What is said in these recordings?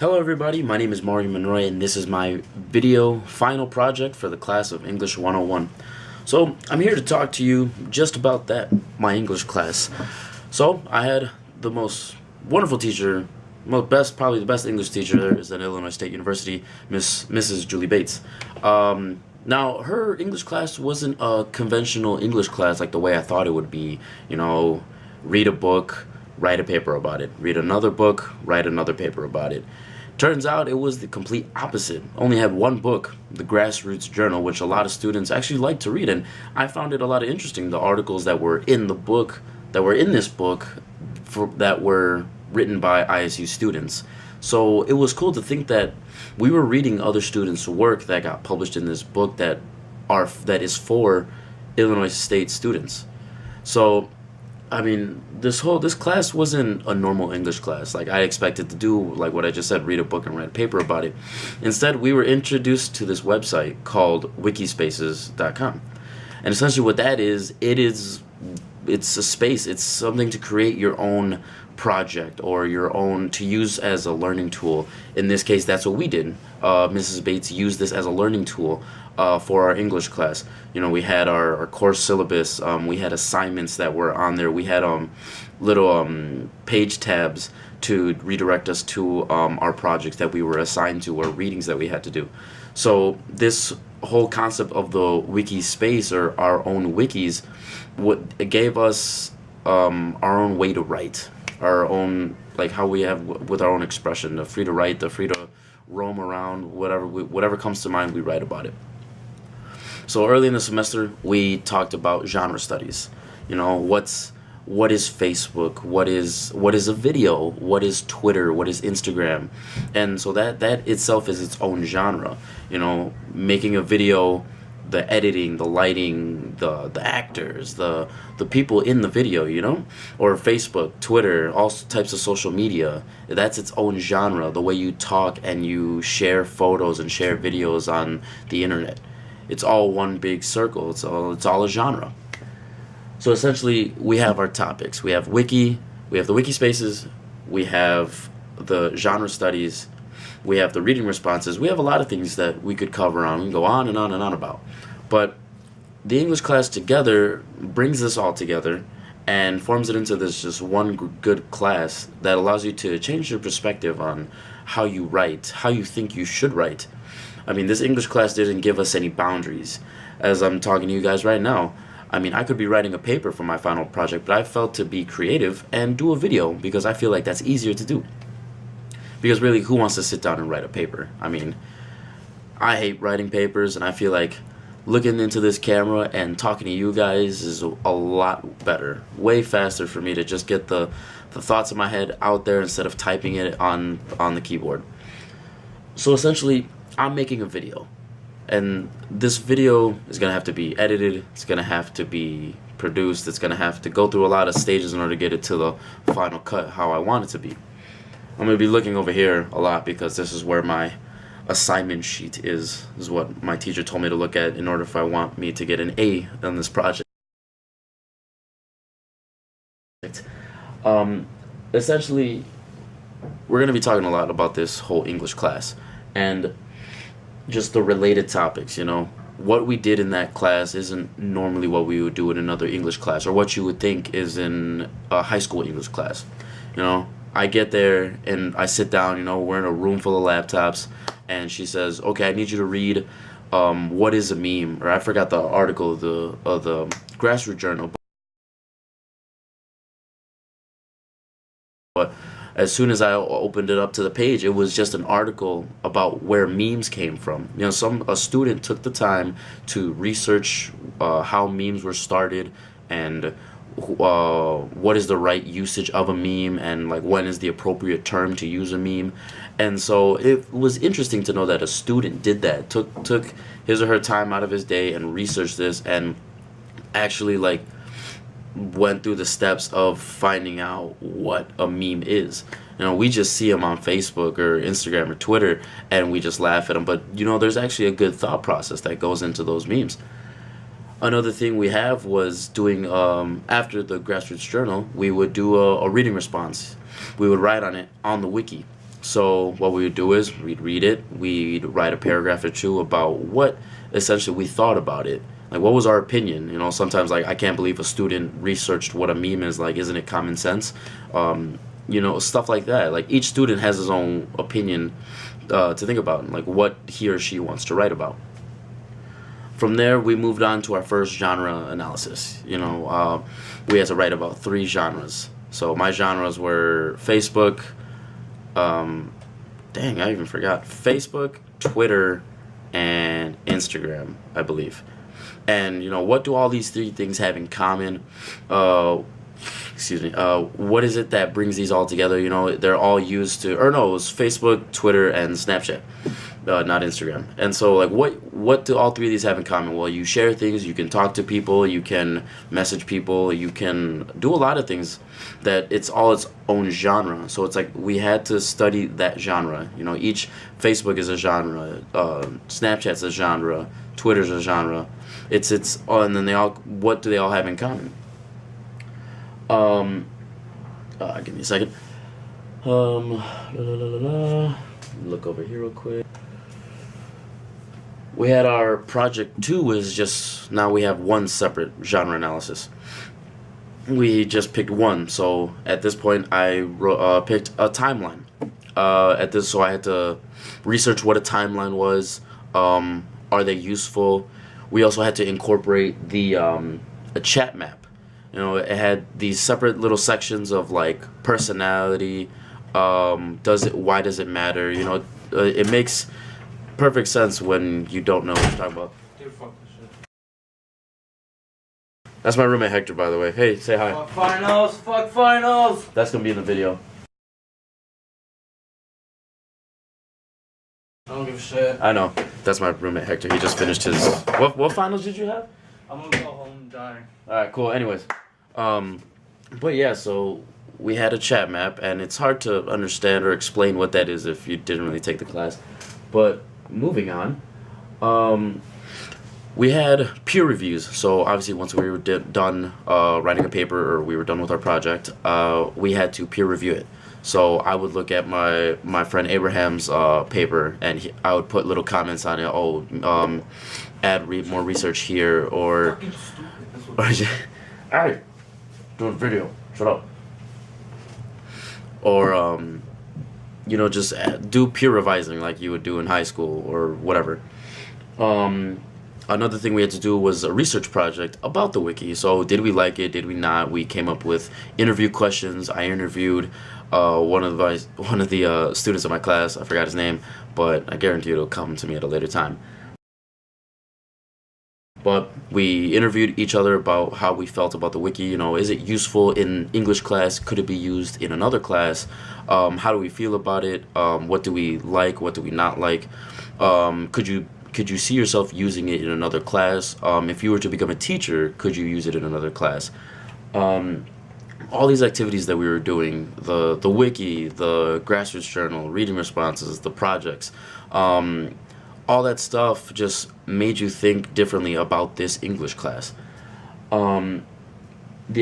Hello everybody, my name is Mario Monroy and this is my video final project for the class of English 101. So I'm here to talk to you just about that, my English class. So I had the most wonderful teacher, probably the best English teacher there is at Illinois State University, Mrs. Julie Bates. Now her English class wasn't a conventional English class like the way I thought it would be. Read a book, write a paper about it. Read another book, write another paper about it. Turns out it was the complete opposite. Only had one book, the Grassroots Journal, which a lot of students actually like to read, and I found it a lot of interesting. The articles that were in the book, that were in this book, that were written by ISU students. So it was cool to think that we were reading other students' work that got published in this book that is for Illinois State students. So this class wasn't a normal English class like I expected to do, like what I just said, read a book and write a paper about it. Instead, we were introduced to this website called wikispaces.com. And essentially what that is, it's a space, it's something to create your own project or your own, to use as a learning tool. In this case, that's what we did. Mrs. Bates used this as a learning tool for our English class. We had our course syllabus, we had assignments that were on there, we had little page tabs to redirect us to our projects that we were assigned to, or readings that we had to do. So this whole concept of the wiki space, or our own wikis, it gave us our own way to write, our own, like how we have with our own expression, the free to write, the free to roam around, whatever comes to mind, we write about it. So early in the semester, we talked about genre studies. What is Facebook? What is a video? What is Twitter? What is Instagram? And so that itself is its own genre. Making a video, the editing, the lighting, the actors, the people in the video, or Facebook, Twitter, all types of social media. That's its own genre, the way you talk and you share photos and share videos on the internet. It's all one big circle. It's all a genre. So essentially, we have our topics. We have wiki, we have the wiki spaces, we have the genre studies, we have the reading responses. We have a lot of things that we could cover on. We can go on and on and on about. But the English class together brings this all together and forms it into this just one good class that allows you to change your perspective on how you write, how you think you should write. This English class didn't give us any boundaries. As I'm talking to you guys right now, I could be writing a paper for my final project, but I felt to be creative and do a video because I feel like that's easier to do. Because really, who wants to sit down and write a paper? I hate writing papers, and I feel like looking into this camera and talking to you guys is a lot better. Way faster for me to just get the thoughts in my head out there instead of typing it on the keyboard. So essentially, I'm making a video. And this video is going to have to be edited, it's going to have to be produced, it's going to have to go through a lot of stages in order to get it to the final cut how I want it to be. I'm going to be looking over here a lot because this is where my assignment sheet is what my teacher told me to look at in order if I want me to get an A on this project. Essentially, we're going to be talking a lot about this whole English class and just the related topics. What we did in that class isn't normally what we would do in another English class, or what you would think is in a high school English class. I get there and I sit down, we're in a room full of laptops, and she says, okay, I need you to read what is a meme, or I forgot the article of the Grassroots Journal. But as soon as I opened it up to the page, it was just an article about where memes came from. A student took the time to research how memes were started and what is the right usage of a meme, and like when is the appropriate term to use a meme. And so it was interesting to know that a student did that, took his or her time out of his day and researched this, and actually went through the steps of finding out what a meme is. We just see them on Facebook or Instagram or Twitter and we just laugh at them, but there's actually a good thought process that goes into those memes. Another thing we have was doing, after the Grassroots Journal, we would do a reading response. We would write on it on the wiki. So what we would do is we'd read it, we'd write a paragraph or two about what essentially we thought about it. Like what was our opinion? You know, sometimes like I can't believe a student researched what a meme is. Like, isn't it common sense? You know, stuff like that. Like each student has his own opinion to think about, like what he or she wants to write about. From there, we moved on to our first genre analysis. You know, we had to write about 3 genres. So my genres were Facebook. Dang, I even forgot. Facebook, Twitter, and Instagram, I believe. And you know, what do all these 3 things have in common? Excuse me. What is it that brings these all together? You know, they're all used to, or no, it was Facebook, Twitter, and Snapchat, not Instagram. And so, like, what do all 3 of these have in common? Well, you share things, you can talk to people, you can message people, you can do a lot of things. That it's all its own genre. So it's like we had to study that genre. You know, each Facebook is a genre, Snapchat's a genre, Twitter's a genre. It's and then they all. What do they all have in common? Give me a second. Look over here real quick. We had our project 2 is just now we have one separate genre analysis. We just picked one. So at this point, I picked a timeline. So I had to research what a timeline was. Are they useful? We also had to incorporate the a chat map. You know, it had these separate little sections of like personality. Why does it matter? You know, it makes perfect sense when you don't know what you're talking about. Dude, fuck this shit. That's my roommate Hector, by the way. Hey, say hi. Fuck finals, fuck finals. That's gonna be in the video. I don't give a shit. I know. That's my roommate Hector. He just finished his. What finals did you have? I'm gonna go home dying. All right, cool. Anyways, but yeah, so we had a chat map, and it's hard to understand or explain what that is if you didn't really take the class. But moving on, we had peer reviews. So obviously, once we were done writing a paper or we were done with our project, we had to peer review it. So I would look at my friend Abraham's paper, and I would put little comments on it. Oh, add more research here, or Fucking stupid. That's what alright, doing video. Shut up. Or you know, just do peer revising like you would do in high school or whatever. Another thing we had to do was a research project about the wiki. So did we like it? Did we not? We came up with interview questions. I interviewed one of the students of my class. I forgot his name, but I guarantee it'll come to me at a later time. But we interviewed each other about how we felt about the wiki. You know, is it useful in English class? Could it be used in another class? How do we feel about it? What do we like? What do we not like? Could you see yourself using it in another class? If you were to become a teacher, could you use it in another class? All these activities that we were doing, the wiki, the grassroots journal, reading responses, the projects, all that stuff just made you think differently about this English class. The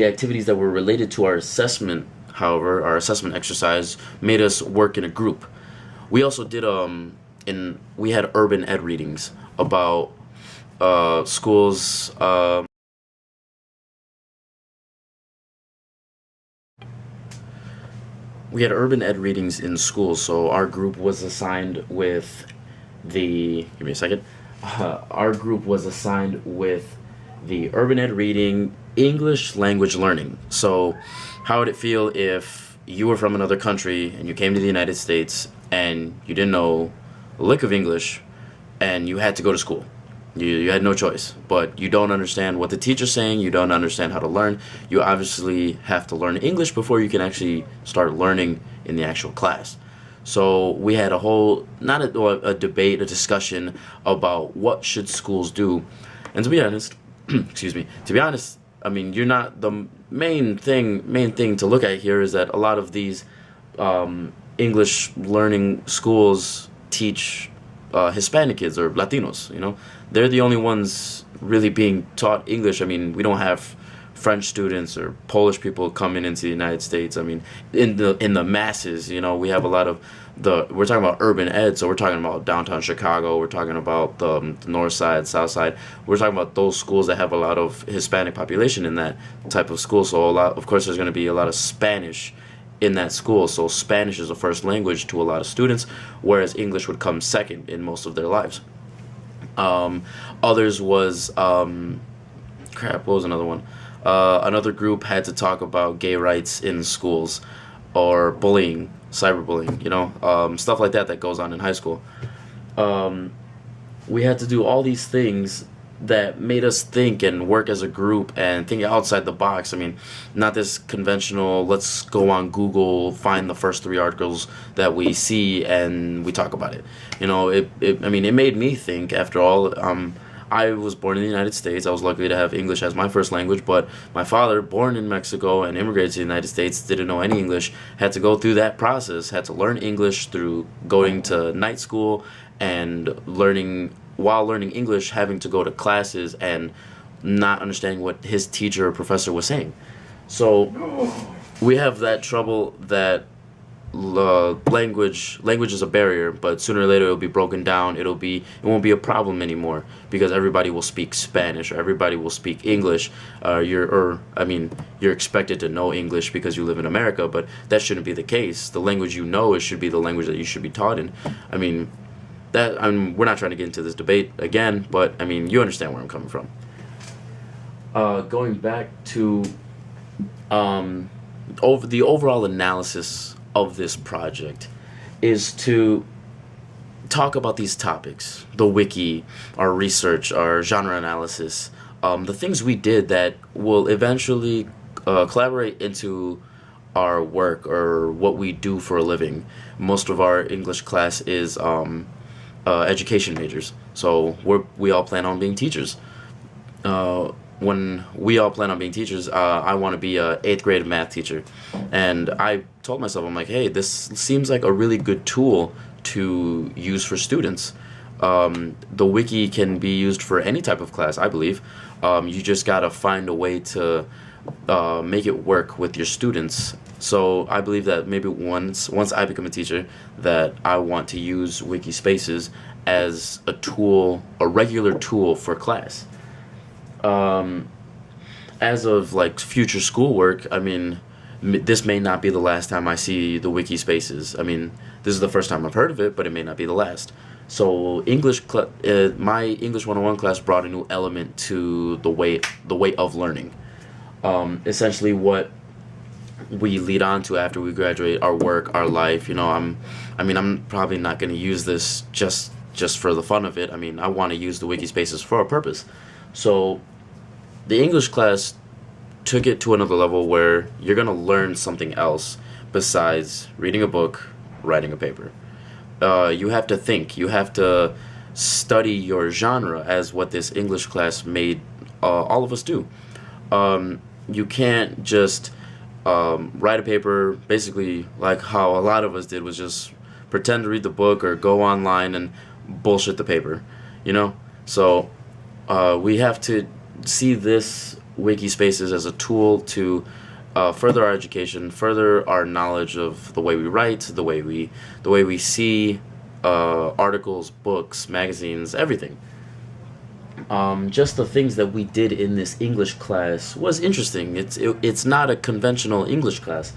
activities that were related to our assessment, however, our assessment exercise made us work in a group. We also did we had urban ed readings about schools. We had urban ed readings in schools, so our group was assigned with give me a second. Our group was assigned with the urban ed reading English language learning. So how would it feel if you were from another country and you came to the United States and you didn't know a lick of English and you had to go to school? You had no choice, but you don't understand what the teacher's saying, you don't understand how to learn. You obviously have to learn English before you can actually start learning in the actual class. So we had a whole, not a debate, a discussion about what should schools do. And to be honest, excuse me, to be honest, I mean, you're not, the main thing to look at here is that a lot of these English learning schools teach Hispanic kids or Latinos, you know. They're the only ones really being taught English. I mean, we don't have French students or Polish people coming into the United States. I mean, in the masses, you know, we have a lot of we're talking about urban ed, so we're talking about downtown Chicago, we're talking about the north side, south side. We're talking about those schools that have a lot of Hispanic population in that type of school. So a lot, of course, there's going to be a lot of Spanish in that school. So Spanish is a first language to a lot of students, whereas English would come second in most of their lives. Others was crap. What was another one? Another group had to talk about gay rights in schools, or bullying, cyberbullying. You know, stuff like that goes on in high school. We had to do all these things that made us think and work as a group and think outside the box. I mean, not this conventional, let's go on Google, find the first 3 articles that we see and we talk about it. You know, I mean, it made me think. After all, I was born in the United States. I was lucky to have English as my first language, but my father, born in Mexico and immigrated to the United States, didn't know any English, had to go through that process, had to learn English through going to night school and while learning English, having to go to classes and not understanding what his teacher or professor was saying. So we have that trouble that language is a barrier, but sooner or later it'll be broken down. It won't be a problem anymore because everybody will speak Spanish or everybody will speak English. You're expected to know English because you live in America, but that shouldn't be the case. The language you know, it should be the language that you should be taught in. We're not trying to get into this debate again, but I mean, you understand where I'm coming from. Going back to over the overall analysis of this project is to talk about these topics: the wiki, our research, our genre analysis, the things we did that will eventually collaborate into our work or what we do for a living. Most of our English class is education majors, so we all plan on being teachers. When we all plan on being teachers, I want to be a 8th grade math teacher, and I told myself, I'm like, hey, this seems like a really good tool to use for students. The wiki can be used for any type of class, I believe. You just gotta find a way to make it work with your students. So I believe that maybe once I become a teacher, that I want to use Wikispaces as a tool, a regular tool for class. As of like future schoolwork, I mean, this may not be the last time I see the Wikispaces. I mean, this is the first time I've heard of it, but it may not be the last. So my English 101 class brought a new element to the way of learning. Essentially, what we lead on to after we graduate, our work, our life. You know, I'm probably not going to use this just for the fun of it. I mean, I want to use the Wikispaces for a purpose. So the English class took it to another level where you're going to learn something else besides reading a book, writing a paper. You have to think. You have to study your genre, as what this English class made all of us do. You can't just write a paper, basically like how a lot of us did, was just pretend to read the book or go online and bullshit the paper, you know? So we have to see this Wikispaces as a tool to further our education, further our knowledge of the way we write, the way we see articles, books, magazines, everything. Just the things that we did in this English class was interesting. It's not a conventional English class.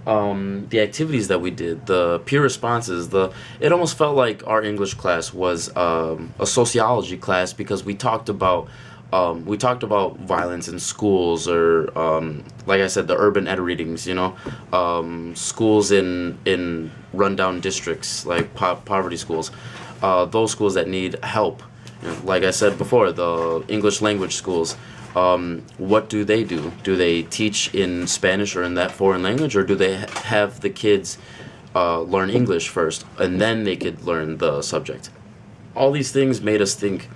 The activities that we did, the peer responses, it almost felt like our English class was a sociology class, because we talked about violence in schools, or like I said, the urban ed readings, you know, schools in rundown districts, like poverty schools, those schools that need help. You know, like I said before, the English language schools. What do? Do they teach in Spanish or in that foreign language, or do they have the kids learn English first and then they could learn the subject? All these things made us think.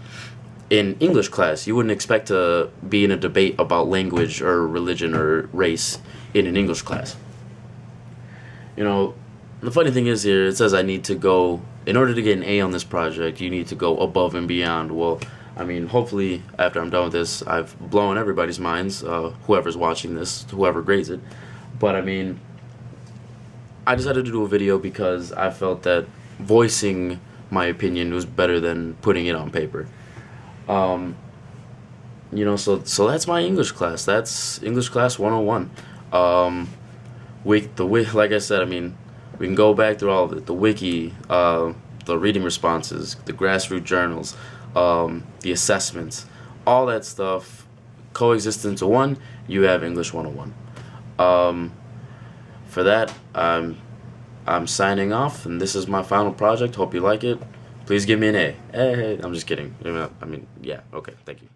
In English class, you wouldn't expect to be in a debate about language or religion or race in an English class. You know, the funny thing is here, it says I need to go, in order to get an A on this project, you need to go above and beyond. Well, I mean, hopefully after I'm done with this, I've blown everybody's minds, whoever's watching this, whoever grades it. But I mean, I decided to do a video because I felt that voicing my opinion was better than putting it on paper. You know, so that's my English class. That's English class 101. Like I said, I mean, we can go back through all of it. The wiki, the reading responses, the grassroots journals, the assessments, all that stuff coexist into one. You have English 101. For that, I'm signing off, and this is my final project. Hope you like it. Please give me an A. Hey, I'm just kidding. I mean, yeah, okay, thank you.